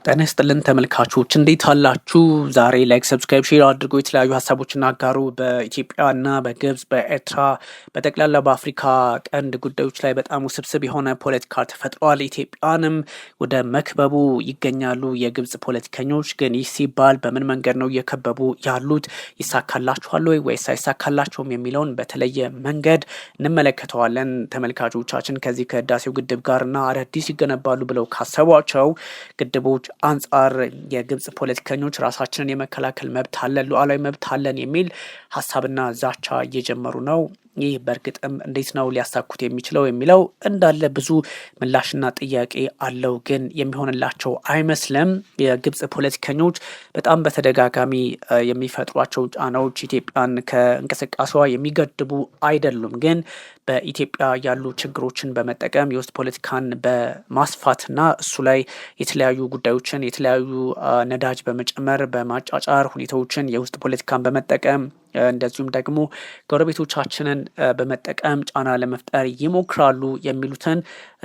ጤና ይስጥልን ተመልካቾች እንዴት አላችሁ? ዛሬ ላይክ፣ ሰብስክራይብ፣ ሼር አድርጎ የተለያዩ ሀሳቦችን አጋሩ። በኢትዮጵያና በግብጽ በኤርትራ በጠቅላላ በአፍሪካ ቀንድ ጉዳዮች ላይ በጣም ውስብስብ የሆነ ፖለቲካ ተፈጥሯል። ኢትዮጵያንም ወደ መክበቡ ይገኛሉ የግብጽ ፖለቲከኞች። ግን ይህ ሲባል በምን መንገድ ነው እየከበቡ ያሉት? ይሳካላችኋል ወይስ አይሳካላቸውም የሚለውን በተለየ መንገድ እንመለከተዋለን። ተመልካቾቻችን ከዚህ ከህዳሴው ግድብ ጋርና አዳዲስ ይገነባሉ ብለው ካሰቧቸው ግድቦች አንጻር የግብጽ ፖለቲከኞች ራሳችንን የመከላከል መብት አለን፣ ሉዓላዊ መብት አለን የሚል ሀሳብና ዛቻ እየጀመሩ ነው። ይህ በእርግጥም እንዴት ነው ሊያሳኩት የሚችለው የሚለው እንዳለ ብዙ ምላሽና ጥያቄ አለው። ግን የሚሆንላቸው አይመስልም። የግብጽ ፖለቲከኞች በጣም በተደጋጋሚ የሚፈጥሯቸው ጫናዎች ኢትዮጵያን ከእንቅስቃሴዋ የሚገድቡ አይደሉም። ግን በኢትዮጵያ ያሉ ችግሮችን በመጠቀም የውስጥ ፖለቲካን በማስፋትና እሱ ላይ የተለያዩ ጉዳዮችን የተለያዩ ነዳጅ በመጨመር በማጫጫር ሁኔታዎችን የውስጥ ፖለቲካን በመጠቀም እንደዚሁም ደግሞ ጎረቤቶቻችንን በመጠቀም ጫና ለመፍጠር ይሞክራሉ የሚሉትን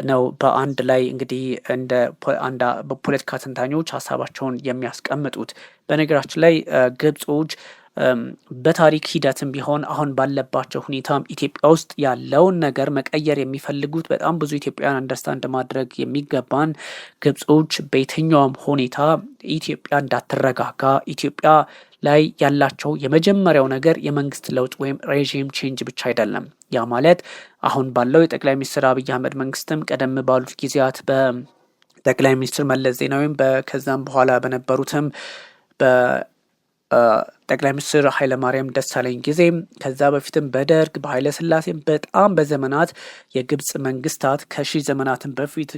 ነው በአንድ ላይ እንግዲህ እንደ ፖለቲካ ተንታኞች ሀሳባቸውን የሚያስቀምጡት። በነገራችን ላይ ግብጾች በታሪክ ሂደትም ቢሆን አሁን ባለባቸው ሁኔታም ኢትዮጵያ ውስጥ ያለውን ነገር መቀየር የሚፈልጉት በጣም ብዙ ኢትዮጵያውያን አንደርስታንድ ማድረግ የሚገባን ግብጾች በየትኛውም ሁኔታ ኢትዮጵያ እንዳትረጋጋ ኢትዮጵያ ላይ ያላቸው የመጀመሪያው ነገር የመንግስት ለውጥ ወይም ሬጂም ቼንጅ ብቻ አይደለም። ያ ማለት አሁን ባለው የጠቅላይ ሚኒስትር አብይ አህመድ መንግስትም ቀደም ባሉት ጊዜያት በጠቅላይ ሚኒስትር መለስ ዜናዊም ከዛም በኋላ በነበሩትም ጠቅላይ ሚኒስትር ኃይለማርያም ደሳለኝ ጊዜ ከዛ በፊትም በደርግ በኃይለ ሥላሴም በጣም በዘመናት የግብጽ መንግስታት ከሺህ ዘመናትን በፊት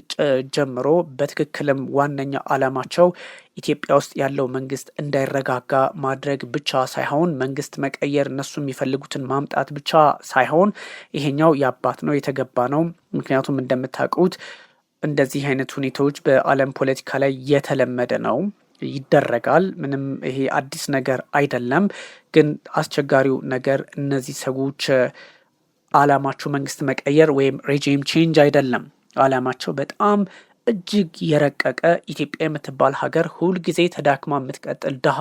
ጀምሮ በትክክልም ዋነኛ ዓላማቸው ኢትዮጵያ ውስጥ ያለው መንግስት እንዳይረጋጋ ማድረግ ብቻ ሳይሆን መንግስት መቀየር እነሱ የሚፈልጉትን ማምጣት ብቻ ሳይሆን ይሄኛው ያባት ነው የተገባ ነው። ምክንያቱም እንደምታውቁት እንደዚህ አይነት ሁኔታዎች በዓለም ፖለቲካ ላይ የተለመደ ነው፣ ይደረጋል። ምንም ይሄ አዲስ ነገር አይደለም። ግን አስቸጋሪው ነገር እነዚህ ሰዎች ዓላማቸው መንግስት መቀየር ወይም ሬጂም ቼንጅ አይደለም። ዓላማቸው በጣም እጅግ የረቀቀ ኢትዮጵያ የምትባል ሀገር ሁልጊዜ ተዳክማ የምትቀጥል ድሃ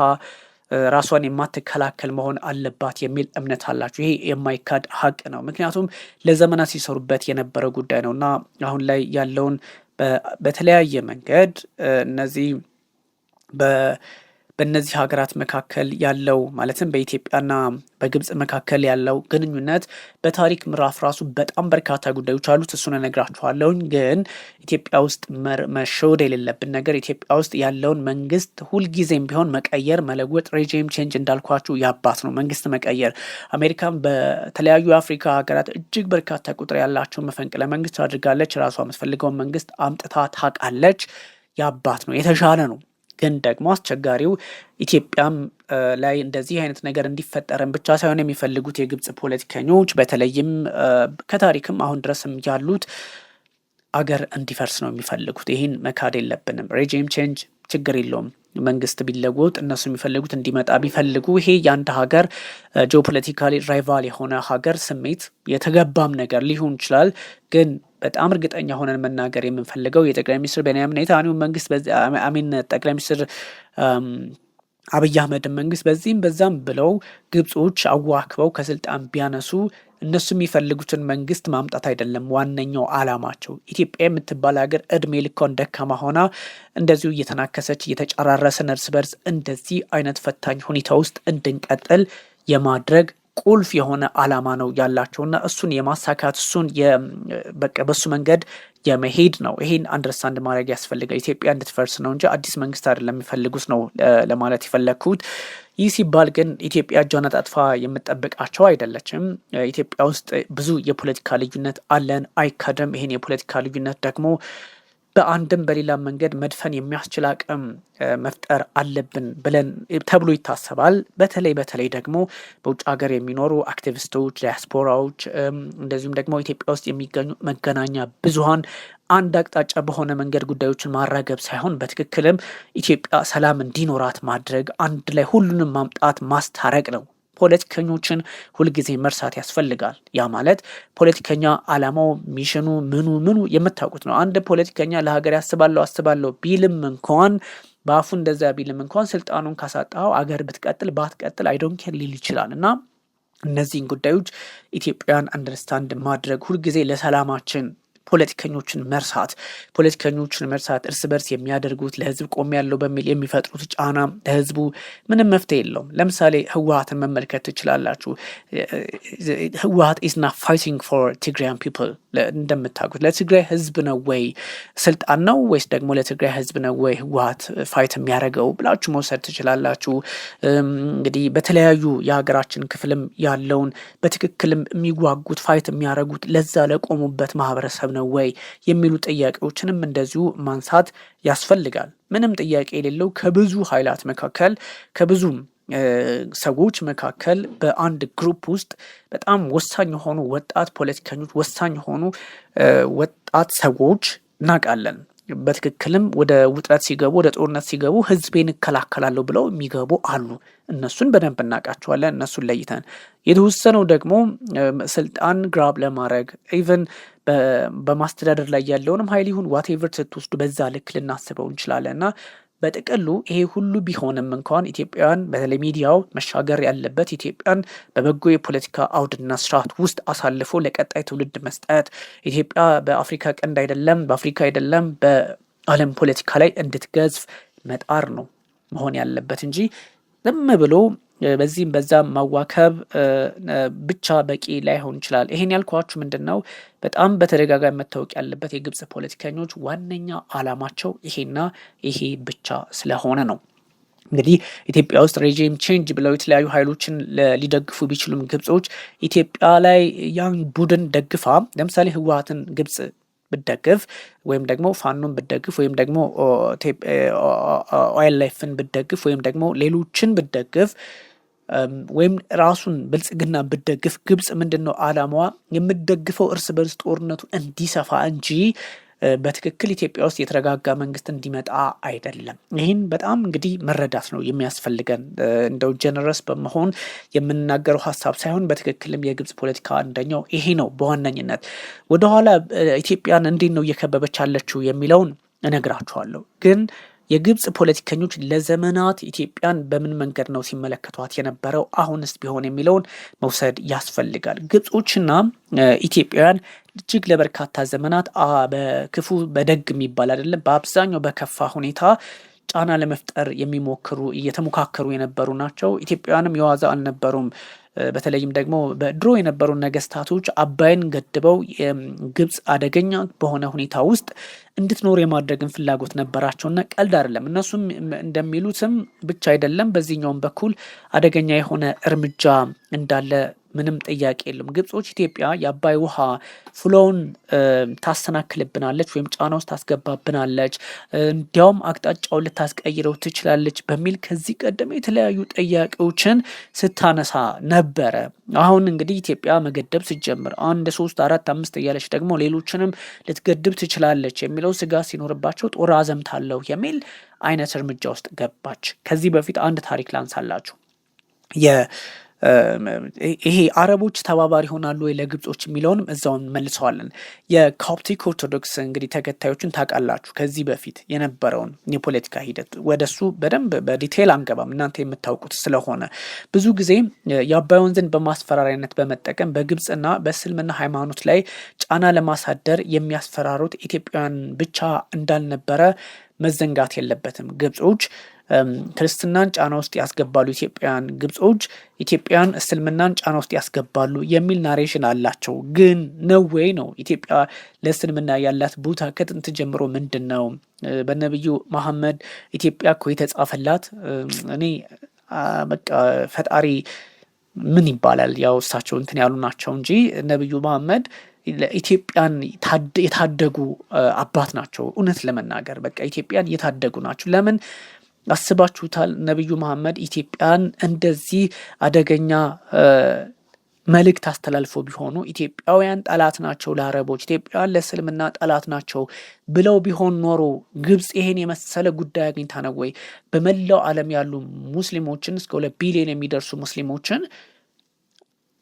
ራሷን የማትከላከል መሆን አለባት የሚል እምነት አላቸው። ይሄ የማይካድ ሀቅ ነው። ምክንያቱም ለዘመናት ሲሰሩበት የነበረ ጉዳይ ነው እና አሁን ላይ ያለውን በተለያየ መንገድ በእነዚህ ሀገራት መካከል ያለው ማለትም በኢትዮጵያና በግብጽ መካከል ያለው ግንኙነት በታሪክ ምዕራፍ ራሱ በጣም በርካታ ጉዳዮች አሉት። እሱን እነግራችኋለሁኝ። ግን ኢትዮጵያ ውስጥ መሸወድ የሌለብን ነገር ኢትዮጵያ ውስጥ ያለውን መንግስት ሁልጊዜም ቢሆን መቀየር፣ መለወጥ፣ ሬጂም ቼንጅ እንዳልኳችሁ ያባት ነው መንግስት መቀየር። አሜሪካን በተለያዩ የአፍሪካ ሀገራት እጅግ በርካታ ቁጥር ያላቸው መፈንቅለ መንግስት አድርጋለች። ራሷ የምትፈልገውን መንግስት አምጥታ ታውቃለች። ያባት ነው፣ የተሻለ ነው። ግን ደግሞ አስቸጋሪው ኢትዮጵያም ላይ እንደዚህ አይነት ነገር እንዲፈጠረን ብቻ ሳይሆን የሚፈልጉት የግብጽ ፖለቲከኞች በተለይም ከታሪክም አሁን ድረስም ያሉት አገር እንዲፈርስ ነው የሚፈልጉት። ይህን መካድ የለብንም። ሬጂም ቼንጅ ችግር የለውም። መንግስት ቢለወጥ እነሱ የሚፈልጉት እንዲመጣ ቢፈልጉ ይሄ የአንድ ሀገር ጂኦፖለቲካሊ ራይቫል የሆነ ሀገር ስሜት የተገባም ነገር ሊሆን ይችላል። ግን በጣም እርግጠኛ ሆነን መናገር የምንፈልገው የጠቅላይ ሚኒስትር ቤንያሚን ኔታንያሁ መንግስት ጠቅላይ ሚኒስትር አብይ አህመድን መንግስት በዚህም በዛም ብለው ግብጾች አዋክበው ከስልጣን ቢያነሱ እነሱ የሚፈልጉትን መንግስት ማምጣት አይደለም ዋነኛው ዓላማቸው። ኢትዮጵያ የምትባል ሀገር እድሜ ልኳን ደካማ ሆና እንደዚሁ እየተናከሰች እየተጨራረሰን እርስ በርስ እንደዚህ አይነት ፈታኝ ሁኔታ ውስጥ እንድንቀጥል የማድረግ ቁልፍ የሆነ ዓላማ ነው ያላቸውና እሱን የማሳካት እሱን በሱ መንገድ የመሄድ ነው። ይሄን አንደርስታንድ ማድረግ ያስፈልጋል። ኢትዮጵያ እንድትፈርስ ነው እንጂ አዲስ መንግስት አይደለም የሚፈልጉት ነው ለማለት የፈለግኩት። ይህ ሲባል ግን ኢትዮጵያ እጇን አጣጥፋ የምጠብቃቸው አይደለችም። ኢትዮጵያ ውስጥ ብዙ የፖለቲካ ልዩነት አለን፣ አይካድም። ይሄን የፖለቲካ ልዩነት ደግሞ በአንድም በሌላ መንገድ መድፈን የሚያስችል አቅም መፍጠር አለብን ብለን ተብሎ ይታሰባል። በተለይ ደግሞ በውጭ ሀገር የሚኖሩ አክቲቪስቶች፣ ዲያስፖራዎች እንደዚሁም ደግሞ ኢትዮጵያ ውስጥ የሚገኙ መገናኛ ብዙሃን አንድ አቅጣጫ በሆነ መንገድ ጉዳዮችን ማራገብ ሳይሆን በትክክልም ኢትዮጵያ ሰላም እንዲኖራት ማድረግ፣ አንድ ላይ ሁሉንም ማምጣት ማስታረቅ ነው። ፖለቲከኞችን ሁልጊዜ መርሳት ያስፈልጋል። ያ ማለት ፖለቲከኛ ዓላማው ሚሽኑ ምኑ የምታውቁት ነው። አንድ ፖለቲከኛ ለሀገር ያስባለው ቢልም እንኳን በአፉ እንደዛ ቢልም እንኳን ስልጣኑን ካሳጣው አገር ብትቀጥል ባትቀጥል አይ ዶንት ኬር ሊል ይችላል። እና እነዚህን ጉዳዮች ኢትዮጵያን አንደርስታንድ ማድረግ ሁልጊዜ ለሰላማችን ፖለቲከኞችን መርሳት እርስ በርስ የሚያደርጉት ለህዝብ ቆም ያለው በሚል የሚፈጥሩት ጫና ለህዝቡ ምንም መፍትሄ የለውም። ለምሳሌ ህወሓትን መመልከት ትችላላችሁ። ህወሓት is not fighting for Tigrayan people እንደምታውቁት ለትግራይ ህዝብ ነው ወይ ስልጣን ነው ወይስ ደግሞ ለትግራይ ህዝብ ነው ወይ ህወሓት ፋይት የሚያደርገው ብላችሁ መውሰድ ትችላላችሁ። እንግዲህ በተለያዩ የሀገራችን ክፍልም ያለውን በትክክልም የሚዋጉት ፋይት የሚያደርጉት ለዛ ለቆሙበት ማህበረሰብ ነው ወይ የሚሉ ጥያቄዎችንም እንደዚሁ ማንሳት ያስፈልጋል። ምንም ጥያቄ የሌለው ከብዙ ኃይላት መካከል ከብዙ ሰዎች መካከል በአንድ ግሩፕ ውስጥ በጣም ወሳኝ የሆኑ ወጣት ፖለቲከኞች ወሳኝ የሆኑ ወጣት ሰዎች እናውቃለን። በትክክልም ወደ ውጥረት ሲገቡ ወደ ጦርነት ሲገቡ ህዝቤን እከላከላለሁ ብለው የሚገቡ አሉ። እነሱን በደንብ እናውቃቸዋለን። እነሱን ለይተን የተወሰነው ደግሞ ስልጣን ግራብ ለማድረግ ኢቨን በማስተዳደር ላይ ያለውንም ኃይል ይሁን ዋቴቨር ስትወስዱ በዛ ልክ ልናስበው እንችላለን። እና በጥቅሉ ይሄ ሁሉ ቢሆንም እንኳን ኢትዮጵያውያን በተለይ ሚዲያው መሻገር ያለበት ኢትዮጵያን በበጎ የፖለቲካ አውድና ስርዓት ውስጥ አሳልፎ ለቀጣይ ትውልድ መስጠት ኢትዮጵያ በአፍሪካ ቀንድ አይደለም በአፍሪካ አይደለም በዓለም ፖለቲካ ላይ እንድትገዝፍ መጣር ነው መሆን ያለበት እንጂ ዝም ብሎ በዚህም በዛም ማዋከብ ብቻ በቂ ላይሆን ይችላል። ይሄን ያልኳችሁ ምንድነው በጣም በተደጋጋሚ መታወቅ ያለበት የግብጽ ፖለቲከኞች ዋነኛ አላማቸው ይሄና ይሄ ብቻ ስለሆነ ነው። እንግዲህ ኢትዮጵያ ውስጥ ሬጂም ቼንጅ ብለው የተለያዩ ኃይሎችን ሊደግፉ ቢችሉም ግብጾች ኢትዮጵያ ላይ ያን ቡድን ደግፋ ለምሳሌ ህወሓትን ግብጽ ብደግፍ ወይም ደግሞ ፋኖን ብደግፍ ወይም ደግሞ ኦኤልኤፍን ብደግፍ ወይም ደግሞ ሌሎችን ብደግፍ ወይም ራሱን ብልጽግና ብደግፍ ግብጽ ምንድነው አላማዋ? የምትደግፈው እርስ በርስ ጦርነቱ እንዲሰፋ እንጂ በትክክል ኢትዮጵያ ውስጥ የተረጋጋ መንግስት እንዲመጣ አይደለም። ይህን በጣም እንግዲህ መረዳት ነው የሚያስፈልገን። እንደው ጀነረስ በመሆን የምንናገረው ሀሳብ ሳይሆን በትክክልም የግብጽ ፖለቲካ አንደኛው ይሄ ነው። በዋነኝነት ወደኋላ ኢትዮጵያን እንዴት ነው እየከበበች ያለችው የሚለውን እነግራችኋለሁ። ግን የግብጽ ፖለቲከኞች ለዘመናት ኢትዮጵያን በምን መንገድ ነው ሲመለከቷት የነበረው አሁንስ ቢሆን የሚለውን መውሰድ ያስፈልጋል። ግብጾችና ኢትዮጵያውያን እጅግ ለበርካታ ዘመናት በክፉ በደግ የሚባል አይደለም በአብዛኛው በከፋ ሁኔታ ጫና ለመፍጠር እየተሞካከሩ የነበሩ ናቸው። ኢትዮጵያውያንም የዋዛ አልነበሩም። በተለይም ደግሞ በድሮ የነበሩ ነገስታቶች አባይን ገድበው ግብጽ አደገኛ በሆነ ሁኔታ ውስጥ እንድትኖር የማድረግን ፍላጎት ነበራቸውና ቀልድ አይደለም። እነሱም እንደሚሉትም ብቻ አይደለም በዚህኛውም በኩል አደገኛ የሆነ እርምጃ እንዳለ ምንም ጥያቄ የለም። ግብጾች ኢትዮጵያ የአባይ ውሃ ፍሎውን ታሰናክልብናለች ወይም ጫና ውስጥ ታስገባብናለች፣ እንዲያውም አቅጣጫውን ልታስቀይረው ትችላለች በሚል ከዚህ ቀደም የተለያዩ ጥያቄዎችን ስታነሳ ነበረ። አሁን እንግዲህ ኢትዮጵያ መገደብ ስትጀምር 1 3 4 5 እያለች ደግሞ ሌሎችንም ልትገድብ ትችላለች የሚለው ስጋት ሲኖርባቸው ጦር አዘምታለሁ የሚል አይነት እርምጃ ውስጥ ገባች። ከዚህ በፊት አንድ ታሪክ ላንሳላችሁ። ይሄ አረቦች ተባባሪ ሆናሉ ወይ ለግብጾች የሚለውንም እዛውን መልሰዋለን። የኮፕቲክ ኦርቶዶክስ እንግዲህ ተከታዮችን ታውቃላችሁ። ከዚህ በፊት የነበረውን የፖለቲካ ሂደት ወደሱ በደንብ በዲቴል አንገባም፣ እናንተ የምታውቁት ስለሆነ። ብዙ ጊዜ የአባይ ወንዝን በማስፈራሪያነት በመጠቀም በግብጽና በእስልምና ሃይማኖት ላይ ጫና ለማሳደር የሚያስፈራሩት ኢትዮጵያውያን ብቻ እንዳልነበረ መዘንጋት የለበትም። ግብጾች ክርስትናን ጫና ውስጥ ያስገባሉ፣ ግብጾች ኢትዮጵያን እስልምናን ጫና ውስጥ ያስገባሉ የሚል ናሬሽን አላቸው። ግን ነው ወይ ነው ኢትዮጵያ ለእስልምና ያላት ቦታ ከጥንት ጀምሮ ምንድነው? በነብዩ መሐመድ ኢትዮጵያ እኮ የተጻፈላት እኔ በቃ ፈጣሪ ምን ይባላል ያው እሳቸው እንትን ያሉ ናቸው እንጂ ነብዩ መሐመድ ኢትዮጵያን የታደጉ አባት ናቸው። እውነት ለመናገር በቃ ኢትዮጵያን የታደጉ ናቸው። ለምን አስባችሁታል? ነብዩ መሐመድ ኢትዮጵያን እንደዚህ አደገኛ መልእክት አስተላልፎ ቢሆኑ ኢትዮጵያውያን ጠላት ናቸው ለአረቦች፣ ኢትዮጵያውያን ለእስልምና ጠላት ናቸው ብለው ቢሆን ኖሮ ግብጽ ይሄን የመሰለ ጉዳይ አግኝታ ነው ወይ በመላው ዓለም ያሉ ሙስሊሞችን እስከ 2 ቢሊዮን የሚደርሱ ሙስሊሞችን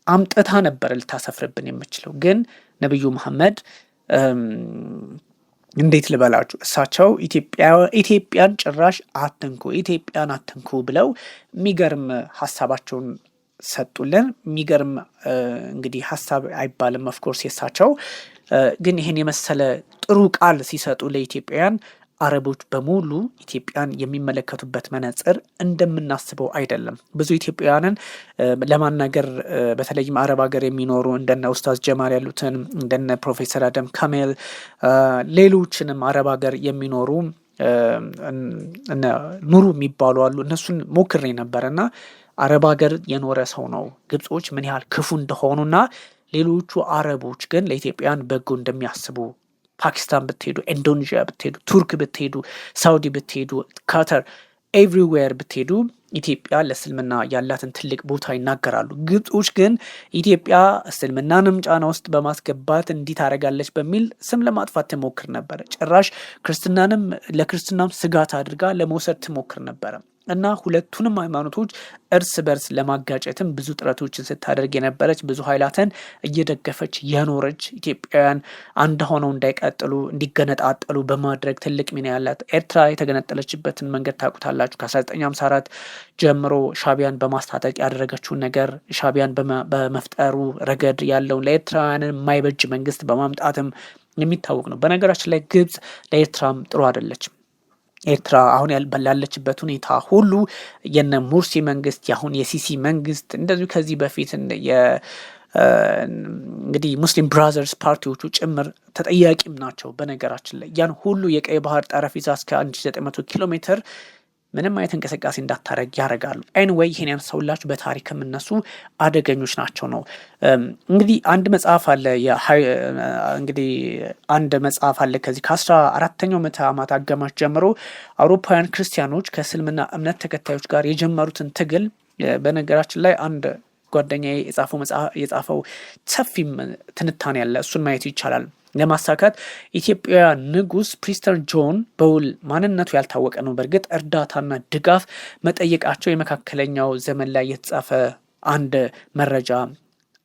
አምጥታ ነበር ልታሰፍርብን የምችለው? ግን ነብዩ መሐመድ እንዴት ልበላችሁ እሳቸው ኢትዮጵያን ጭራሽ ኢትዮጵያን አትንኩ ብለው የሚገርም ሀሳባቸውን ሰጡልን። የሚገርም እንግዲህ ሀሳብ አይባልም ኦፍኮርስ የሳቸው ግን ይህን የመሰለ ጥሩ ቃል ሲሰጡ ለኢትዮጵያውያን አረቦች በሙሉ ኢትዮጵያን የሚመለከቱበት መነጽር እንደምናስበው አይደለም። ብዙ ኢትዮጵያውያንን ለማናገር በተለይም አረብ ሀገር የሚኖሩ እንደነ ኡስታዝ ጀማል ያሉትን እንደነ ፕሮፌሰር አደም ካሜል ሌሎችንም አረብ ሀገር የሚኖሩ ኑሩ የሚባሉ አሉ። እነሱን ሞክሬ ነበርና አረብ ሀገር የኖረ ሰው ነው ግብጾች ምን ያህል ክፉ እንደሆኑና ሌሎቹ አረቦች ግን ለኢትዮጵያን በጎ እንደሚያስቡ ፓኪስታን ብትሄዱ፣ ኢንዶኔዥያ ብትሄዱ፣ ቱርክ ብትሄዱ፣ ሳውዲ ብትሄዱ፣ ካታር ኤቭሪዌር ብትሄዱ ኢትዮጵያ ለእስልምና ያላትን ትልቅ ቦታ ይናገራሉ። ግብጾች ግን ኢትዮጵያ እስልምናንም ጫና ውስጥ በማስገባት እንዲህ ታደርጋለች በሚል ስም ለማጥፋት ትሞክር ነበረ። ጭራሽ ክርስትናንም ለክርስትናም ስጋት አድርጋ ለመውሰድ ትሞክር ነበረ እና ሁለቱንም ሃይማኖቶች እርስ በርስ ለማጋጨትም ብዙ ጥረቶችን ስታደርግ የነበረች ብዙ ኃይላትን እየደገፈች የኖረች ኢትዮጵያውያን አንድ ሆነው እንዳይቀጥሉ እንዲገነጣጠሉ በማድረግ ትልቅ ሚና ያላት ኤርትራ የተገነጠለችበትን መንገድ ታውቁታላችሁ። ከ1954 ጀምሮ ሻቢያን በማስታጠቅ ያደረገችውን ነገር ሻቢያን በመፍጠሩ ረገድ ያለውን ለኤርትራውያን የማይበጅ መንግስት በማምጣትም የሚታወቅ ነው። በነገራችን ላይ ግብጽ ለኤርትራም ጥሩ አይደለችም። ኤርትራ አሁን ላለችበት ሁኔታ ሁሉ የነ ሙርሲ መንግስት ያሁን የሲሲ መንግስት እንደዚሁ ከዚህ በፊት እንግዲህ ሙስሊም ብራዘርስ ፓርቲዎቹ ጭምር ተጠያቂም ናቸው። በነገራችን ላይ ያን ሁሉ የቀይ ባህር ጠረፍ ይዛ እስከ 1900 ኪሎ ሜትር ምንም አይነት እንቅስቃሴ እንዳታረግ ያደርጋሉ። ኤኒዌይ ይሄን ያነሳውላችሁ በታሪክም እነሱ አደገኞች ናቸው ነው። እንግዲህ አንድ መጽሐፍ አለ ከዚህ ከ14ኛው ምዕተ ዓመት አጋማሽ ጀምሮ አውሮፓውያን ክርስቲያኖች ከእስልምና እምነት ተከታዮች ጋር የጀመሩትን ትግል በነገራችን ላይ አንድ ጓደኛዬ የጻፈው ሰፊም ትንታኔ ያለ እሱን ማየት ይቻላል። ለማሳካት ኢትዮጵያ ንጉስ ፕሪስተር ጆን በውል ማንነቱ ያልታወቀ ነው በእርግጥ እርዳታና ድጋፍ መጠየቃቸው የመካከለኛው ዘመን ላይ የተጻፈ አንድ መረጃ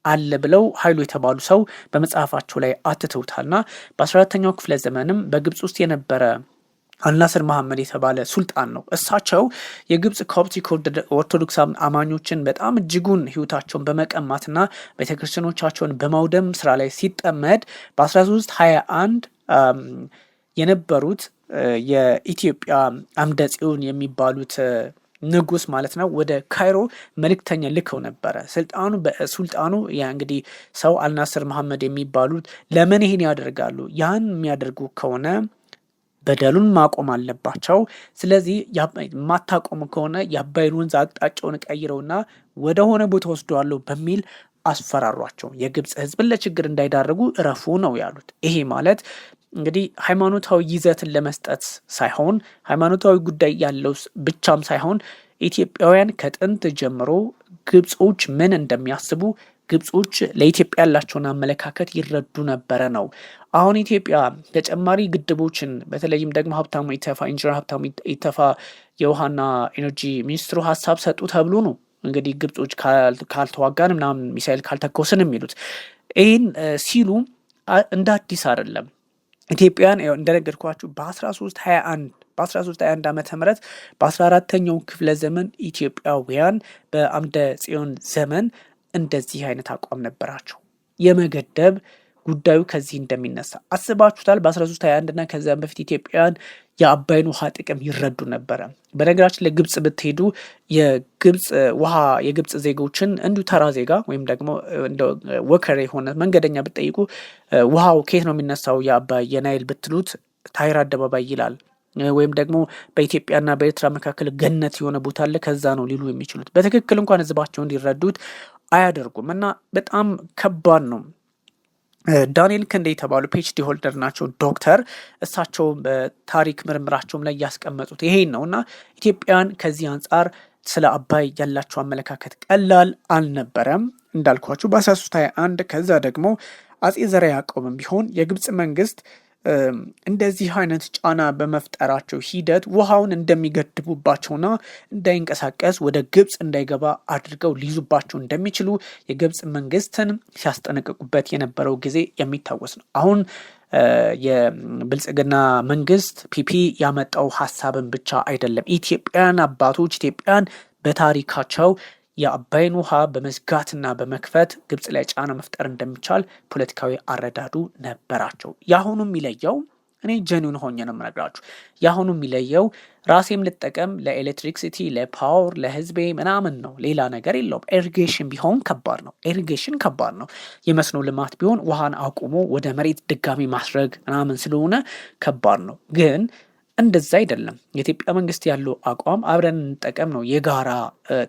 አለ ብለው ኃይሉ የተባሉ ሰው በመጽሐፋቸው ላይ አትተውታልና በ14ኛው ክፍለ ዘመንም በግብጽ ውስጥ የነበረ አልናስር መሐመድ የተባለ ሱልጣን ነው። እሳቸው የግብጽ ኮፕቲክ ኦርቶዶክስ አማኞችን በጣም እጅጉን ህይወታቸውን በመቀማትና ቤተክርስቲያኖቻቸውን በማውደም ስራ ላይ ሲጠመድ በ1321 የነበሩት የኢትዮጵያ አምደ ጽዮን የሚባሉት ንጉስ ማለት ነው ወደ ካይሮ መልእክተኛ ልከው ነበረ። ሱልጣኑ እንግዲህ ሰው አልናስር መሐመድ የሚባሉት ለምን ይሄን ያደርጋሉ? ያን የሚያደርጉ ከሆነ በደሉን ማቆም አለባቸው። ስለዚህ ማታቆም ከሆነ የአባይን ወንዝ አቅጣጫውን ቀይረውና ወደ ሆነ ቦታ ወስደዋለሁ በሚል አስፈራሯቸው። የግብጽ ህዝብን ለችግር እንዳይዳርጉ እረፉ ነው ያሉት። ይሄ ማለት እንግዲህ ሃይማኖታዊ ይዘትን ለመስጠት ሳይሆን ሃይማኖታዊ ጉዳይ ያለው ብቻም ሳይሆን ኢትዮጵያውያን ከጥንት ጀምሮ ግብጾች ምን እንደሚያስቡ ግብጾች ለኢትዮጵያ ያላቸውን አመለካከት ይረዱ ነበረ ነው። አሁን ኢትዮጵያ ተጨማሪ ግድቦችን በተለይም ደግሞ ኢንጂነር ሀብታሙ ኢተፋ የውሃና ኤነርጂ ሚኒስትሩ ሀሳብ ሰጡ ተብሎ ነው እንግዲህ ግብጾች ካልተዋጋን ምናምን ሚሳኤል ካልተኮስን የሚሉት ይህን ሲሉ እንደ አዲስ አይደለም። ኢትዮጵያን እንደነገርኳችሁ በ1321 ዓመተ ምህረት በ14ኛው ክፍለ ዘመን ኢትዮጵያውያን በአምደ ጽዮን ዘመን እንደዚህ አይነት አቋም ነበራቸው። የመገደብ ጉዳዩ ከዚህ እንደሚነሳ አስባችሁታል? በ1321 እና ከዚያም በፊት ኢትዮጵያውያን የአባይን ውሃ ጥቅም ይረዱ ነበረ። በነገራችን ለግብጽ ብትሄዱ የግብጽ ዜጎችን እንዲሁ ተራ ዜጋ ወይም ደግሞ ወከር የሆነ መንገደኛ ብትጠይቁ ውሃው ከየት ነው የሚነሳው የአባይ የናይል ብትሉት ታይራ አደባባይ ይላል። ወይም ደግሞ በኢትዮጵያና በኤርትራ መካከል ገነት የሆነ ቦታ አለ ከዛ ነው ሊሉ የሚችሉት። በትክክል እንኳን ህዝባቸው እንዲረዱት አያደርጉም እና በጣም ከባድ ነው። ዳንኤል ክንዴ የተባሉ ፒኤችዲ ሆልደር ናቸው ዶክተር። እሳቸው በታሪክ ምርምራቸውም ላይ ያስቀመጡት ይሄን ነው እና ኢትዮጵያን ከዚህ አንጻር ስለ አባይ ያላቸው አመለካከት ቀላል አልነበረም። እንዳልኳችሁ በ1321 ከዛ ደግሞ አጼ ዘርዓ ያዕቆብም ቢሆን የግብጽ መንግስት እንደዚህ አይነት ጫና በመፍጠራቸው ሂደት ውሃውን እንደሚገድቡባቸውና እንዳይንቀሳቀስ ወደ ግብጽ እንዳይገባ አድርገው ሊይዙባቸው እንደሚችሉ የግብጽ መንግስትን ሲያስጠነቅቁበት የነበረው ጊዜ የሚታወስ ነው። አሁን የብልጽግና መንግስት ፒፒ ያመጣው ሀሳብን ብቻ አይደለም። ኢትዮጵያን አባቶች ኢትዮጵያን በታሪካቸው የአባይን ውሃ በመዝጋትና በመክፈት ግብጽ ላይ ጫና መፍጠር እንደሚቻል ፖለቲካዊ አረዳዱ ነበራቸው። የአሁኑ የሚለየው እኔ ጀኒውን ሆኜ ነው የምነግራችሁ። የአሁኑ የሚለየው ራሴም ልጠቀም ለኤሌክትሪክሲቲ ለፓወር ለህዝቤ ምናምን ነው፣ ሌላ ነገር የለውም። ኢሪጌሽን ቢሆን ከባድ ነው። ኢሪጌሽን ከባድ ነው። የመስኖ ልማት ቢሆን ውሃን አቁሞ ወደ መሬት ድጋሚ ማስረግ ምናምን ስለሆነ ከባድ ነው። ግን እንደዛ አይደለም። የኢትዮጵያ መንግስት ያለው አቋም አብረን እንጠቀም ነው፣ የጋራ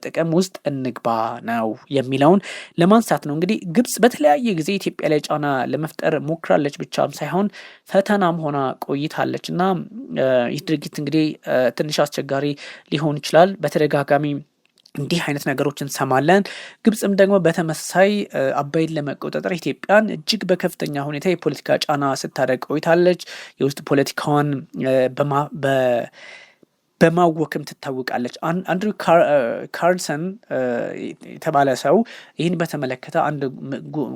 ጥቅም ውስጥ እንግባ ነው የሚለውን ለማንሳት ነው። እንግዲህ ግብጽ በተለያየ ጊዜ ኢትዮጵያ ላይ ጫና ለመፍጠር ሞክራለች ብቻም ሳይሆን ፈተናም ሆና ቆይታለች እና ይህ ድርጊት እንግዲህ ትንሽ አስቸጋሪ ሊሆን ይችላል። በተደጋጋሚ እንዲህ አይነት ነገሮችን እንሰማለን። ግብጽም ደግሞ በተመሳሳይ አባይን ለመቆጣጠር ኢትዮጵያን እጅግ በከፍተኛ ሁኔታ የፖለቲካ ጫና ስታደርግ ቆይታለች። የውስጥ ፖለቲካዋን በማወክም ትታወቃለች። አንድሩ ካርልሰን የተባለ ሰው ይህን በተመለከተ አንድ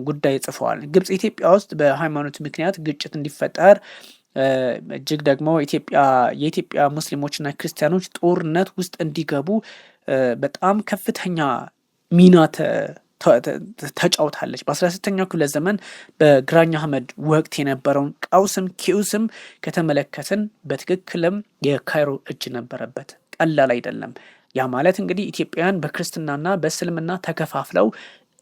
ጉዳይ ጽፈዋል። ግብጽ ኢትዮጵያ ውስጥ በሃይማኖት ምክንያት ግጭት እንዲፈጠር እጅግ ደግሞ የኢትዮጵያ ሙስሊሞችና ክርስቲያኖች ጦርነት ውስጥ እንዲገቡ በጣም ከፍተኛ ሚና ተጫውታለች። በ16ኛው ክፍለ ዘመን በግራኝ አህመድ ወቅት የነበረውን ቀውስም ኪዩስም ከተመለከትን በትክክልም የካይሮ እጅ ነበረበት። ቀላል አይደለም። ያ ማለት እንግዲህ ኢትዮጵያውያን በክርስትናና በእስልምና ተከፋፍለው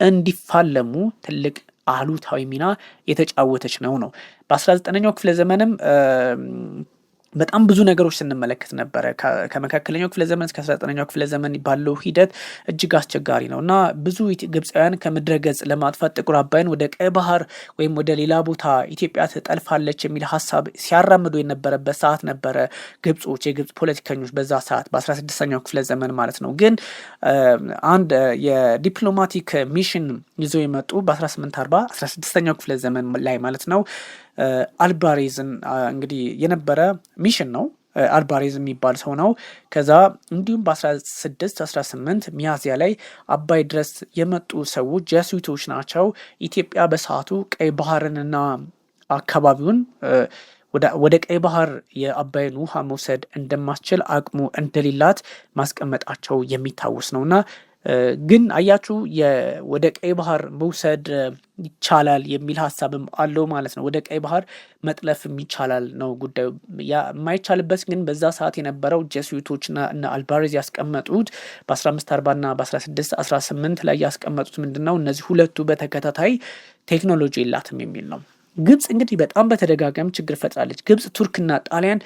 እንዲፋለሙ ትልቅ አሉታዊ ሚና የተጫወተች ነው። በ19ኛው ክፍለ ዘመንም በጣም ብዙ ነገሮች ስንመለከት ነበረ። ከመካከለኛው ክፍለ ዘመን እስከ 19ኛው ክፍለ ዘመን ባለው ሂደት እጅግ አስቸጋሪ ነው እና ብዙ ግብፃውያን ከምድረ ገጽ ለማጥፋት ጥቁር አባይን ወደ ቀይ ባህር ወይም ወደ ሌላ ቦታ ኢትዮጵያ ትጠልፋለች የሚል ሀሳብ ሲያራምዱ የነበረበት ሰዓት ነበረ። የግብፅ ፖለቲከኞች በዛ ሰዓት በ16ኛው ክፍለ ዘመን ማለት ነው። ግን አንድ የዲፕሎማቲክ ሚሽን ይዞ የመጡ በ1840 16ኛው ክፍለ ዘመን ላይ ማለት ነው አልባሬዝን እንግዲህ የነበረ ሚሽን ነው። አልባሬዝ የሚባል ሰው ነው። ከዛ እንዲሁም በ1618 ሚያዝያ ላይ አባይ ድረስ የመጡ ሰዎች ጀሱቶች ናቸው። ኢትዮጵያ በሰዓቱ ቀይ ባህርንና አካባቢውን ወደ ቀይ ባህር የአባይን ውሃ መውሰድ እንደማስችል አቅሙ እንደሌላት ማስቀመጣቸው የሚታወስ ነውና ግን አያችሁ ወደ ቀይ ባህር መውሰድ ይቻላል የሚል ሀሳብም አለው ማለት ነው። ወደ ቀይ ባህር መጥለፍም ይቻላል ነው ጉዳዩ። የማይቻልበት ግን በዛ ሰዓት የነበረው ጀሱቶችና እና አልባሬዝ ያስቀመጡት በ1540 እና በ1618 ላይ ያስቀመጡት ምንድነው? እነዚህ ሁለቱ በተከታታይ ቴክኖሎጂ የላትም የሚል ነው። ግብጽ እንግዲህ በጣም በተደጋጋሚ ችግር ፈጥራለች። ግብጽ፣ ቱርክና ጣሊያን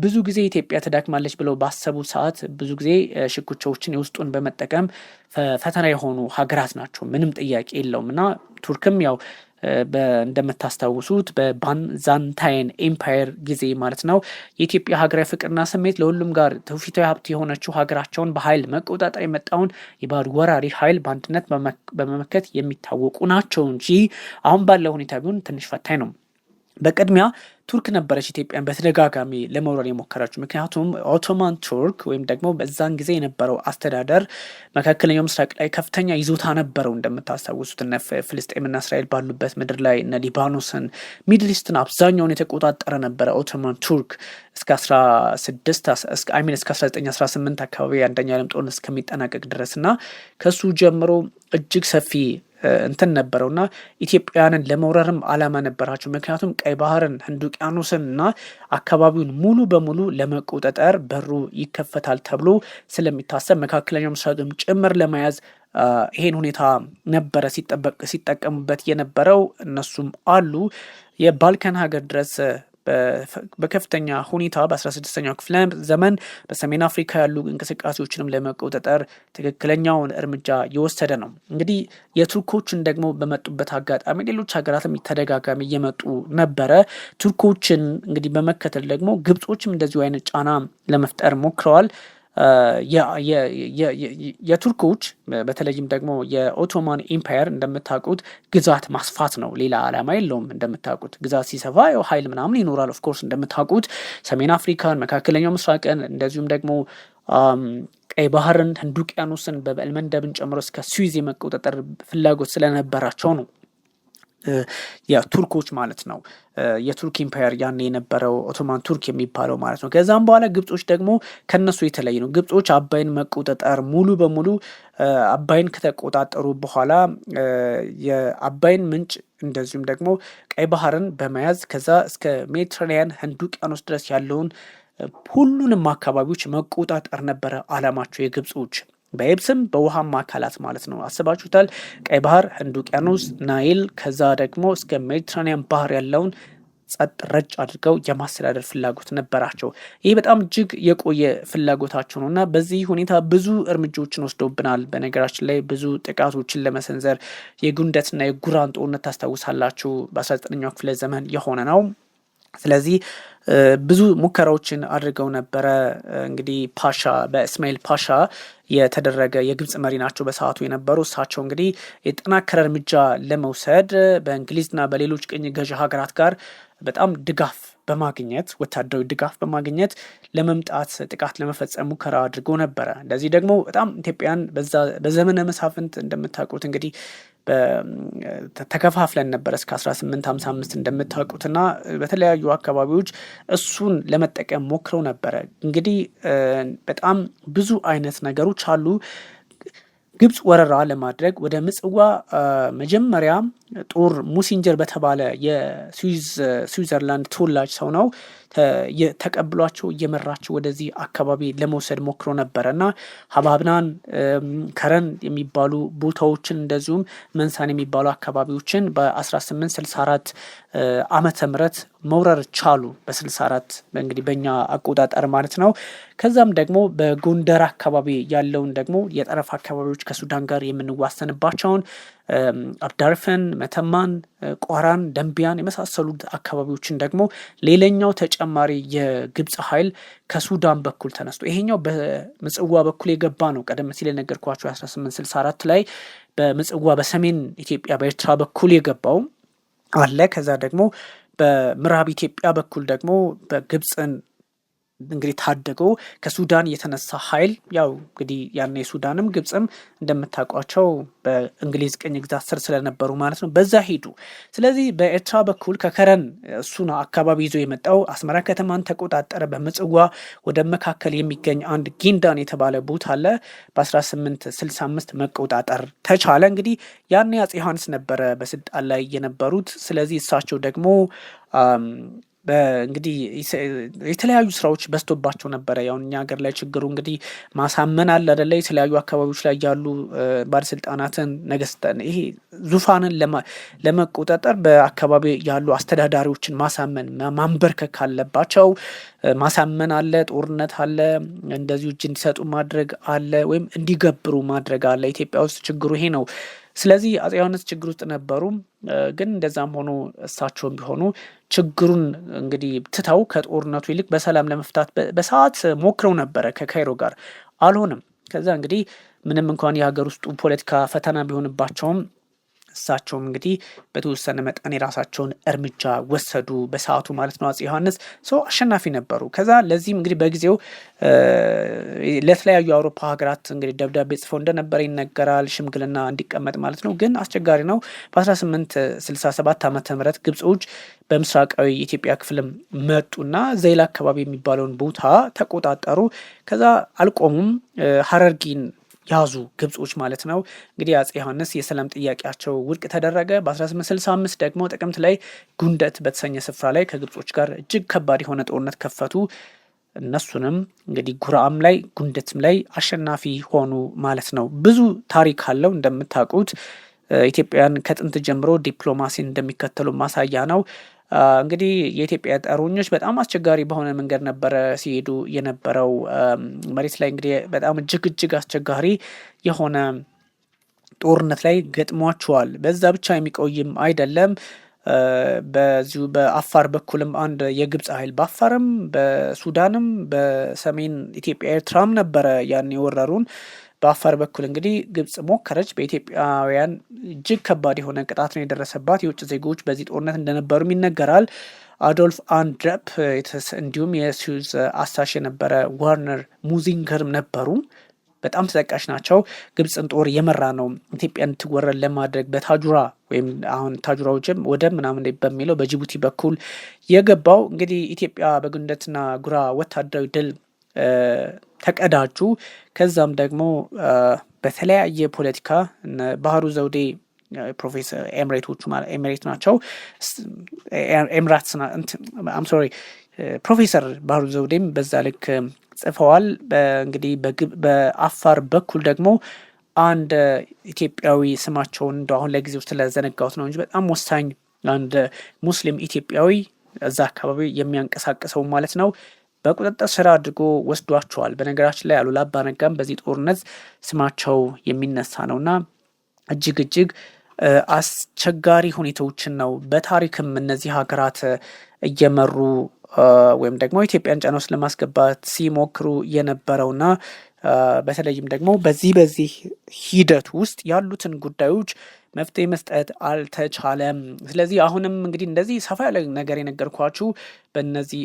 ብዙ ጊዜ ኢትዮጵያ ተዳክማለች ብለው ባሰቡ ሰዓት ብዙ ጊዜ ሽኩቻዎችን የውስጡን በመጠቀም ፈተና የሆኑ ሀገራት ናቸው። ምንም ጥያቄ የለውም እና ቱርክም ያው እንደምታስታውሱት በባይዛንታይን ኤምፓየር ጊዜ ማለት ነው የኢትዮጵያ ሀገራዊ ፍቅርና ስሜት ለሁሉም ጋር ትውፊታዊ ሀብት የሆነችው ሀገራቸውን በኃይል መቆጣጠር የመጣውን የባዕድ ወራሪ ኃይል በአንድነት በመመከት የሚታወቁ ናቸው እንጂ አሁን ባለው ሁኔታ ቢሆን ትንሽ ፈታኝ ነው። በቅድሚያ ቱርክ ነበረች ኢትዮጵያን በተደጋጋሚ ለመውረር የሞከረችው። ምክንያቱም ኦቶማን ቱርክ ወይም ደግሞ በዛን ጊዜ የነበረው አስተዳደር መካከለኛው ምስራቅ ላይ ከፍተኛ ይዞታ ነበረው። እንደምታስታውሱት እነ ፍልስጤምና እስራኤል ባሉበት ምድር ላይ እነ ሊባኖስን፣ ሚድል ኢስትን አብዛኛውን የተቆጣጠረ ነበረ ኦቶማን ቱርክ እስከ 1918 አካባቢ አንደኛ ዓለም ጦርነት እስከሚጠናቀቅ ድረስ እና ከሱ ጀምሮ እጅግ ሰፊ እንትን ነበረውና ኢትዮጵያውያንን ለመውረርም አላማ ነበራቸው። ምክንያቱም ቀይ ባህርን፣ ህንድ ውቅያኖስን እና አካባቢውን ሙሉ በሙሉ ለመቆጣጠር በሩ ይከፈታል ተብሎ ስለሚታሰብ መካከለኛው ምስራቅም ጭምር ለመያዝ ይሄን ሁኔታ ነበረ ሲጠቀሙበት የነበረው። እነሱም አሉ የባልካን ሀገር ድረስ በከፍተኛ ሁኔታ በ16ኛው ክፍለ ዘመን በሰሜን አፍሪካ ያሉ እንቅስቃሴዎችንም ለመቆጣጠር ትክክለኛውን እርምጃ የወሰደ ነው። እንግዲህ የቱርኮችን ደግሞ በመጡበት አጋጣሚ ሌሎች ሀገራትም ተደጋጋሚ እየመጡ ነበረ። ቱርኮችን እንግዲህ በመከተል ደግሞ ግብጾችም እንደዚሁ አይነት ጫና ለመፍጠር ሞክረዋል። የቱርኮች በተለይም ደግሞ የኦቶማን ኢምፓየር እንደምታውቁት ግዛት ማስፋት ነው። ሌላ ዓላማ የለውም። እንደምታውቁት ግዛት ሲሰፋ ያው ኃይል ምናምን ይኖራል። ኦፍኮርስ እንደምታውቁት ሰሜን አፍሪካን፣ መካከለኛው ምስራቅን እንደዚሁም ደግሞ ቀይ ባህርን፣ ህንድ ውቅያኖስን በበል መንደብን ጨምሮ እስከ ስዊዝ የመቆጣጠር ፍላጎት ስለነበራቸው ነው የቱርኮች ማለት ነው። የቱርክ ኢምፓየር ያን የነበረው ኦቶማን ቱርክ የሚባለው ማለት ነው። ከዛም በኋላ ግብጾች ደግሞ ከነሱ የተለየ ነው። ግብጾች አባይን መቆጣጠር ሙሉ በሙሉ አባይን ከተቆጣጠሩ በኋላ የአባይን ምንጭ እንደዚሁም ደግሞ ቀይ ባህርን በመያዝ ከዛ እስከ ሜዲትራኒያን ህንድ ውቅያኖስ ድረስ ያለውን ሁሉንም አካባቢዎች መቆጣጠር ነበረ አላማቸው የግብጾች በየብስም በውሃማ አካላት ማለት ነው። አስባችሁታል? ቀይ ባህር፣ ህንድ ውቅያኖስ፣ ናይል ከዛ ደግሞ እስከ ሜዲትራኒያን ባህር ያለውን ጸጥ ረጭ አድርገው የማስተዳደር ፍላጎት ነበራቸው። ይህ በጣም እጅግ የቆየ ፍላጎታቸው ነው እና በዚህ ሁኔታ ብዙ እርምጃዎችን ወስደውብናል። በነገራችን ላይ ብዙ ጥቃቶችን ለመሰንዘር የጉንደትና የጉራን ጦርነት ታስታውሳላችሁ። በ19ኛው ክፍለ ዘመን የሆነ ነው። ስለዚህ ብዙ ሙከራዎችን አድርገው ነበረ። እንግዲህ ፓሻ በእስማኤል ፓሻ የተደረገ የግብጽ መሪ ናቸው በሰዓቱ የነበሩ። እሳቸው እንግዲህ የጠናከረ እርምጃ ለመውሰድ በእንግሊዝና በሌሎች ቅኝ ገዢ ሀገራት ጋር በጣም ድጋፍ በማግኘት ወታደራዊ ድጋፍ በማግኘት ለመምጣት ጥቃት ለመፈጸም ሙከራ አድርገው ነበረ። እንደዚህ ደግሞ በጣም ኢትዮጵያን በዘመነ መሳፍንት እንደምታውቁት እንግዲህ ተከፋፍለን ነበር እስከ 1855 እንደምታውቁትና በተለያዩ አካባቢዎች እሱን ለመጠቀም ሞክረው ነበረ። እንግዲህ በጣም ብዙ አይነት ነገሮች አሉ። ግብጽ ወረራ ለማድረግ ወደ ምጽዋ መጀመሪያ ጦር ሙሲንጀር በተባለ የስዊዘርላንድ ተወላጅ ሰው ነው ተቀብሏቸው እየመራቸው ወደዚህ አካባቢ ለመውሰድ ሞክሮ ነበረ እና ሀባብናን፣ ከረን የሚባሉ ቦታዎችን እንደዚሁም መንሳን የሚባሉ አካባቢዎችን በ1864 ዓመተ ምህረት መውረር ቻሉ። በ64 እንግዲህ በእኛ አቆጣጠር ማለት ነው። ከዛም ደግሞ በጎንደር አካባቢ ያለውን ደግሞ የጠረፍ አካባቢዎች ከሱዳን ጋር የምንዋሰንባቸውን አብዳርፈን፣ መተማን፣ ቋራን፣ ደንቢያን የመሳሰሉት አካባቢዎችን ደግሞ ሌላኛው ተጨማሪ የግብጽ ኃይል ከሱዳን በኩል ተነስቶ ይሄኛው በምጽዋ በኩል የገባ ነው። ቀደም ሲል የነገርኳቸው 1864 ላይ በምጽዋ በሰሜን ኢትዮጵያ በኤርትራ በኩል የገባው አለ። ከዛ ደግሞ በምዕራብ ኢትዮጵያ በኩል ደግሞ በግብጽን እንግዲህ ታደገው ከሱዳን የተነሳ ኃይል ያው እንግዲህ ያኔ ሱዳንም ግብጽም እንደምታውቋቸው በእንግሊዝ ቅኝ ግዛት ስር ስለነበሩ ማለት ነው በዛ ሄዱ። ስለዚህ በኤርትራ በኩል ከከረን እሱን አካባቢ ይዞ የመጣው አስመራ ከተማን ተቆጣጠረ። በምጽዋ ወደ መካከል የሚገኝ አንድ ጊንዳን የተባለ ቦታ አለ። በ1865 መቆጣጠር ተቻለ። እንግዲህ ያኔ አፄ ዮሐንስ ነበረ በስልጣን ላይ የነበሩት። ስለዚህ እሳቸው ደግሞ እንግዲህ የተለያዩ ስራዎች በዝቶባቸው ነበረ። ያው እኛ ሀገር ላይ ችግሩ እንግዲህ ማሳመን አለ አይደለ? የተለያዩ አካባቢዎች ላይ ያሉ ባለስልጣናትን ነገስታን ይሄ ዙፋንን ለመቆጣጠር በአካባቢ ያሉ አስተዳዳሪዎችን ማሳመን ማንበርከክ አለባቸው። ማሳመን አለ፣ ጦርነት አለ፣ እንደዚሁ እጅ እንዲሰጡ ማድረግ አለ፣ ወይም እንዲገብሩ ማድረግ አለ። ኢትዮጵያ ውስጥ ችግሩ ይሄ ነው። ስለዚህ አፄ ዮሐንስ ችግር ውስጥ ነበሩ። ግን እንደዛም ሆኖ እሳቸውም ቢሆኑ ችግሩን እንግዲህ ትተው ከጦርነቱ ይልቅ በሰላም ለመፍታት በሰዓት ሞክረው ነበረ ከካይሮ ጋር አልሆነም። ከዛ እንግዲህ ምንም እንኳን የሀገር ውስጡ ፖለቲካ ፈተና ቢሆንባቸውም እሳቸውም እንግዲህ በተወሰነ መጠን የራሳቸውን እርምጃ ወሰዱ በሰዓቱ ማለት ነው። አፄ ዮሐንስ ሰው አሸናፊ ነበሩ። ከዛ ለዚህም እንግዲህ በጊዜው ለተለያዩ የአውሮፓ ሀገራት እንግዲህ ደብዳቤ ጽፈው እንደነበረ ይነገራል። ሽምግልና እንዲቀመጥ ማለት ነው። ግን አስቸጋሪ ነው። በ1867 ዓመተ ምህረት ግብጾች በምስራቃዊ የኢትዮጵያ ክፍልም መጡና ዘይላ አካባቢ የሚባለውን ቦታ ተቆጣጠሩ። ከዛ አልቆሙም። ሀረርጊን ያዙ ግብጾች ማለት ነው። እንግዲህ አፄ ዮሐንስ የሰላም ጥያቄያቸው ውድቅ ተደረገ። በ1865 ደግሞ ጥቅምት ላይ ጉንደት በተሰኘ ስፍራ ላይ ከግብጾች ጋር እጅግ ከባድ የሆነ ጦርነት ከፈቱ። እነሱንም እንግዲህ ጉራም ላይ ጉንደትም ላይ አሸናፊ ሆኑ ማለት ነው። ብዙ ታሪክ አለው እንደምታውቁት። ኢትዮጵያን ከጥንት ጀምሮ ዲፕሎማሲን እንደሚከተሉ ማሳያ ነው። እንግዲህ የኢትዮጵያ ጦረኞች በጣም አስቸጋሪ በሆነ መንገድ ነበረ ሲሄዱ የነበረው። መሬት ላይ እንግዲህ በጣም እጅግ አስቸጋሪ የሆነ ጦርነት ላይ ገጥሟቸዋል። በዛ ብቻ የሚቆይም አይደለም። በዚሁ በአፋር በኩልም አንድ የግብፅ ኃይል በአፋርም በሱዳንም በሰሜን ኢትዮጵያ ኤርትራም ነበረ ያን የወረሩን። በአፋር በኩል እንግዲህ ግብጽ ሞከረች። በኢትዮጵያውያን እጅግ ከባድ የሆነ ቅጣት ነው የደረሰባት። የውጭ ዜጎች በዚህ ጦርነት እንደነበሩም ይነገራል። አዶልፍ አንድረፕ እንዲሁም የስዊዝ አሳሽ የነበረ ዋርነር ሙዚንገርም ነበሩ። በጣም ተጠቃሽ ናቸው። ግብፅን ጦር የመራ ነው ኢትዮጵያን ትወረን ለማድረግ በታጁራ ወይም አሁን ታጁራ ወደብ ምናምን በሚለው በጅቡቲ በኩል የገባው። እንግዲህ ኢትዮጵያ በጉንደትና ጉራ ወታደራዊ ድል ተቀዳጁ። ከዛም ደግሞ በተለያየ ፖለቲካ ባህሩ ዘውዴ ፕሮፌሰር ኤሚሬት ናቸው ፕሮፌሰር ባህሩ ዘውዴም በዛ ልክ ጽፈዋል። እንግዲህ በአፋር በኩል ደግሞ አንድ ኢትዮጵያዊ ስማቸውን እንደ አሁን ለጊዜው ስለዘነጋሁት ነው እንጂ በጣም ወሳኝ አንድ ሙስሊም ኢትዮጵያዊ እዛ አካባቢ የሚያንቀሳቅሰው ማለት ነው በቁጥጥር ስር አድርጎ ወስዷቸዋል። በነገራችን ላይ አሉላ አባ ነጋም በዚህ ጦርነት ስማቸው የሚነሳ ነውና እጅግ አስቸጋሪ ሁኔታዎችን ነው በታሪክም እነዚህ ሀገራት እየመሩ ወይም ደግሞ ኢትዮጵያን ጫና ውስጥ ለማስገባት ሲሞክሩ የነበረውና በተለይም ደግሞ በዚህ ሂደት ውስጥ ያሉትን ጉዳዮች መፍትሄ መስጠት አልተቻለም። ስለዚህ አሁንም እንግዲህ እንደዚህ ሰፋ ያለ ነገር የነገርኳችሁ በእነዚህ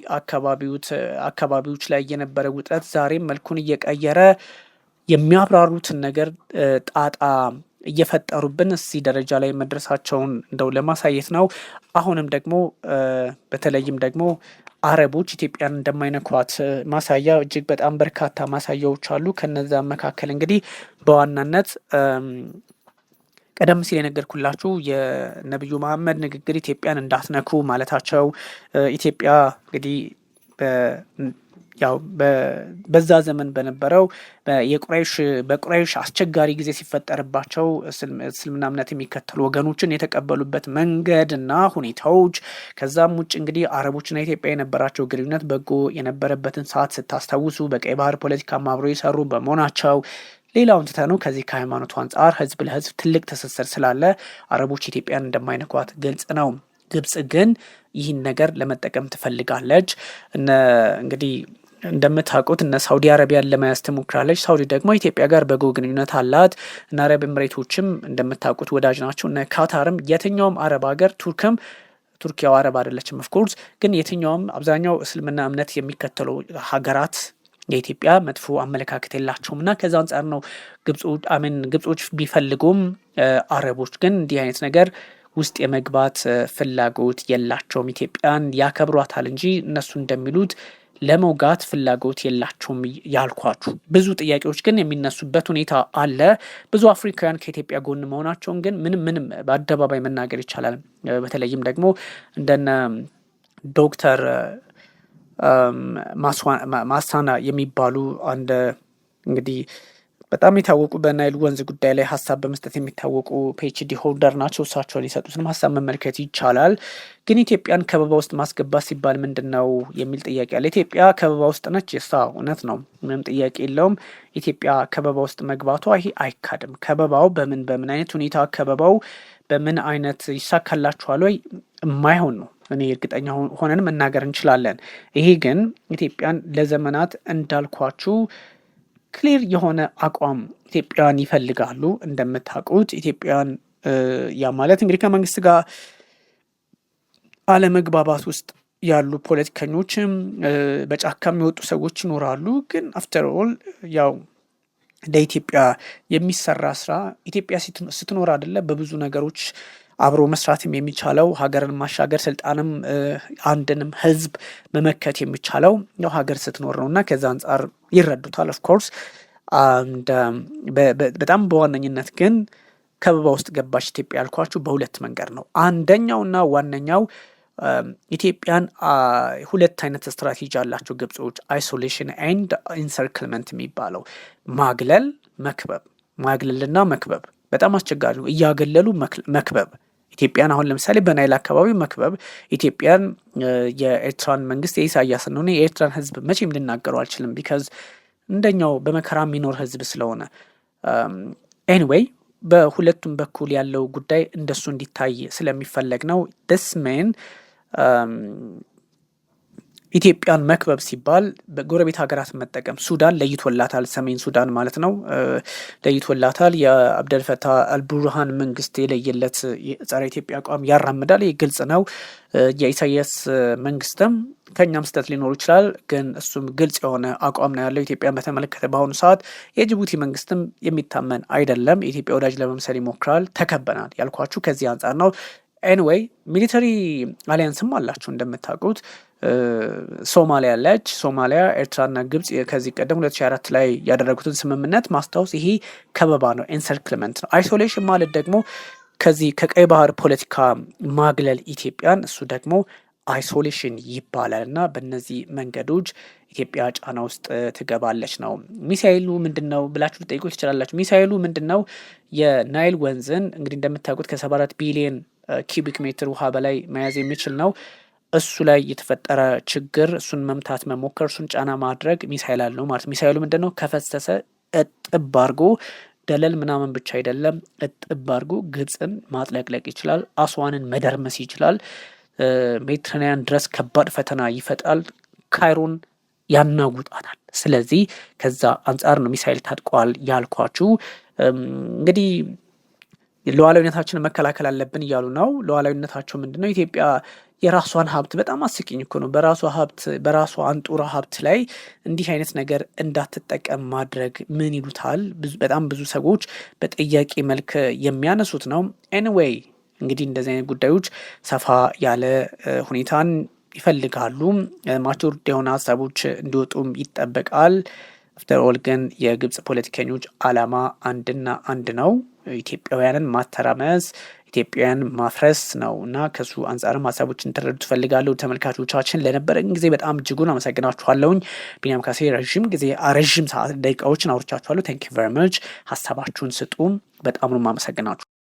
አካባቢዎች ላይ የነበረ ውጥረት ዛሬም መልኩን እየቀየረ የሚያብራሩትን ነገር ጣጣ እየፈጠሩብን እዚህ ደረጃ ላይ መድረሳቸውን እንደው ለማሳየት ነው። አሁንም ደግሞ በተለይም ደግሞ አረቦች ኢትዮጵያን እንደማይነኳት ማሳያ እጅግ በጣም በርካታ ማሳያዎች አሉ። ከነዛ መካከል እንግዲህ በዋናነት ቀደም ሲል የነገርኩላችሁ የነብዩ መሐመድ ንግግር ኢትዮጵያን እንዳትነኩ ማለታቸው ኢትዮጵያ እንግዲህ ያው በዛ ዘመን በነበረው በቁረይሽ አስቸጋሪ ጊዜ ሲፈጠርባቸው እስልምና እምነት የሚከተሉ ወገኖችን የተቀበሉበት መንገድና ሁኔታዎች ከዛም ውጭ እንግዲህ አረቦችና ኢትዮጵያ የነበራቸው ግንኙነት በጎ የነበረበትን ሰዓት ስታስታውሱ በቀይ ባህር ፖለቲካ አብሮ የሰሩ በመሆናቸው ሌላውን ትተኑ ከዚህ ከሃይማኖቱ አንጻር ህዝብ ለህዝብ ትልቅ ትስስር ስላለ አረቦች ኢትዮጵያን እንደማይነኳት ግልጽ ነው። ግብጽ ግን ይህን ነገር ለመጠቀም ትፈልጋለች። እንግዲህ እንደምታውቁት እነ ሳውዲ አረቢያን ለመያዝ ትሞክራለች። ሳውዲ ደግሞ ኢትዮጵያ ጋር በጎ ግንኙነት አላት። እነ አረብ ኤምሬቶችም እንደምታውቁት ወዳጅ ናቸው። እነ ካታርም የትኛውም አረብ ሀገር ቱርኪያው አረብ አይደለችም ኦፍኮርስ፣ ግን የትኛውም አብዛኛው እስልምና እምነት የሚከተሉ ሀገራት የኢትዮጵያ መጥፎ አመለካከት የላቸውም እና ከዛ አንጻር ነው ግብጾች ቢፈልጉም አረቦች ግን እንዲህ አይነት ነገር ውስጥ የመግባት ፍላጎት የላቸውም። ኢትዮጵያን ያከብሯታል እንጂ እነሱ እንደሚሉት ለመውጋት ፍላጎት የላቸውም ያልኳችሁ። ብዙ ጥያቄዎች ግን የሚነሱበት ሁኔታ አለ። ብዙ አፍሪካውያን ከኢትዮጵያ ጎን መሆናቸውን ግን ምንም በአደባባይ መናገር ይቻላል። በተለይም ደግሞ እንደነ ዶክተር ማሳና የሚባሉ አንድ እንግዲህ በጣም የታወቁ በናይል ወንዝ ጉዳይ ላይ ሀሳብ በመስጠት የሚታወቁ ፒኤችዲ ሆልደር ናቸው። እሳቸውን የሰጡትን ሀሳብ መመልከት ይቻላል። ግን ኢትዮጵያን ከበባ ውስጥ ማስገባት ሲባል ምንድን ነው የሚል ጥያቄ አለ። ኢትዮጵያ ከበባ ውስጥ ነች። እውነት ነው፣ ምንም ጥያቄ የለውም። ኢትዮጵያ ከበባ ውስጥ መግባቷ ይሄ አይካድም። ከበባው በምን አይነት ሁኔታ ከበባው በምን አይነት ይሳካላችኋል ወይ የማይሆን ነው። እኔ እርግጠኛ ሆነን መናገር እንችላለን። ይሄ ግን ኢትዮጵያን ለዘመናት እንዳልኳችሁ ክሊር የሆነ አቋም ኢትዮጵያን ይፈልጋሉ። እንደምታውቁት ኢትዮጵያን ያ ማለት እንግዲህ ከመንግስት ጋር አለመግባባት ውስጥ ያሉ ፖለቲከኞችም በጫካ የሚወጡ ሰዎች ይኖራሉ። ግን አፍተር ኦል ያው ለኢትዮጵያ የሚሰራ ስራ ኢትዮጵያ ስትኖር አይደለ በብዙ ነገሮች አብሮ መስራትም የሚቻለው ሀገርን ማሻገር ስልጣንም አንድንም ህዝብ መመከት የሚቻለው ያው ሀገር ስትኖር ነው እና ከዛ አንጻር ይረዱታል። ኦፍኮርስ በጣም በዋነኝነት ግን ከበባ ውስጥ ገባች ኢትዮጵያ ያልኳችሁ በሁለት መንገድ ነው። አንደኛውና ዋነኛው ኢትዮጵያን ሁለት አይነት ስትራቴጂ አላቸው ግብጾች፣ አይሶሌሽን ኤንድ ኢንሰርክልመንት የሚባለው ማግለልና መክበብ በጣም አስቸጋሪ ነው። እያገለሉ መክበብ ኢትዮጵያን አሁን ለምሳሌ በናይል አካባቢ መክበብ ኢትዮጵያን የኤርትራን መንግስት የኢሳያስን ነው። የኤርትራን ህዝብ መቼም ልናገረው አልችልም ቢካዝ እንደኛው በመከራ የሚኖር ህዝብ ስለሆነ ኤኒዌይ በሁለቱም በኩል ያለው ጉዳይ እንደሱ እንዲታይ ስለሚፈለግ ነው። ደስ ሜን ኢትዮጵያን መክበብ ሲባል በጎረቤት ሀገራትን መጠቀም ሱዳን ለይቶላታል፣ ሰሜን ሱዳን ማለት ነው ለይቶላታል። የአብደልፈታህ አልቡርሃን መንግስት የለየለት ጸረ ኢትዮጵያ አቋም ያራምዳል። ይህ ግልጽ ነው። የኢሳያስ መንግስትም ከኛም ስህተት ሊኖሩ ይችላል፣ ግን እሱም ግልጽ የሆነ አቋም ነው ያለው ኢትዮጵያን በተመለከተ። በአሁኑ ሰዓት የጅቡቲ መንግስትም የሚታመን አይደለም። የኢትዮጵያ ወዳጅ ለመምሰል ይሞክራል። ተከበናል ያልኳችሁ ከዚህ አንጻር ነው። ኤኒዌይ ሚሊተሪ አሊያንስም አላችሁ እንደምታውቁት። ሶማሊያ አለች። ሶማሊያ፣ ኤርትራና ግብጽ ከዚህ ቀደም 2004 ላይ ያደረጉትን ስምምነት ማስታወስ ይሄ ከበባ ነው፣ ኤንሰርክልመንት ነው። አይሶሌሽን ማለት ደግሞ ከዚህ ከቀይ ባህር ፖለቲካ ማግለል ኢትዮጵያን፣ እሱ ደግሞ አይሶሌሽን ይባላል። እና በእነዚህ መንገዶች ኢትዮጵያ ጫና ውስጥ ትገባለች ነው። ሚሳኤሉ ምንድን ነው ብላችሁ ልጠይቁ ትችላላችሁ። ሚሳኤሉ ምንድን ነው? የናይል ወንዝን እንግዲህ እንደምታውቁት ከ74 ቢሊዮን ኪቢክ ሜትር ውሃ በላይ መያዝ የሚችል ነው። እሱ ላይ የተፈጠረ ችግር እሱን መምታት መሞከር፣ እሱን ጫና ማድረግ ሚሳይል አለው ማለት። ሚሳይሉ ምንድን ነው? ከፈሰሰ እጥብ አድርጎ ደለል ምናምን ብቻ አይደለም፣ እጥብ አድርጎ ግብፅን ማጥለቅለቅ ይችላል። አስዋንን መደርመስ ይችላል። ሜዲትራኒያን ድረስ ከባድ ፈተና ይፈጣል። ካይሮን ያናውጣታል። ስለዚህ ከዛ አንጻር ነው ሚሳይል ታጥቀዋል ያልኳችሁ። እንግዲህ ሉዓላዊነታችንን መከላከል አለብን እያሉ ነው። ሉዓላዊነታቸው ምንድነው? ኢትዮጵያ የራሷን ሀብት በጣም አስቂኝ እኮ ነው። በራሷ አንጡራ ሀብት ላይ እንዲህ አይነት ነገር እንዳትጠቀም ማድረግ ምን ይሉታል? በጣም ብዙ ሰዎች በጥያቄ መልክ የሚያነሱት ነው። ኤኒዌይ እንግዲህ እንደዚህ አይነት ጉዳዮች ሰፋ ያለ ሁኔታን ይፈልጋሉ። ማቹርድ የሆነ ሀሳቦች እንዲወጡም ይጠበቃል። አፍተር ኦል ግን የግብጽ ፖለቲከኞች አላማ አንድና አንድ ነው፣ ኢትዮጵያውያንን ማተራመስ፣ ኢትዮጵያውያን ማፍረስ ነው እና ከሱ አንጻርም ሀሳቦችን እንድትረዱ ትፈልጋለሁ። ተመልካቾቻችን ለነበረን ጊዜ በጣም እጅጉን አመሰግናችኋለሁኝ። ቢኒያም ካሴ ረዥም ሰዓት ደቂቃዎችን አውርቻችኋለሁ። ታንክ ዩ ቨሪ ማች። ሀሳባችሁን ስጡ። በጣም ነው የማመሰግናችሁ።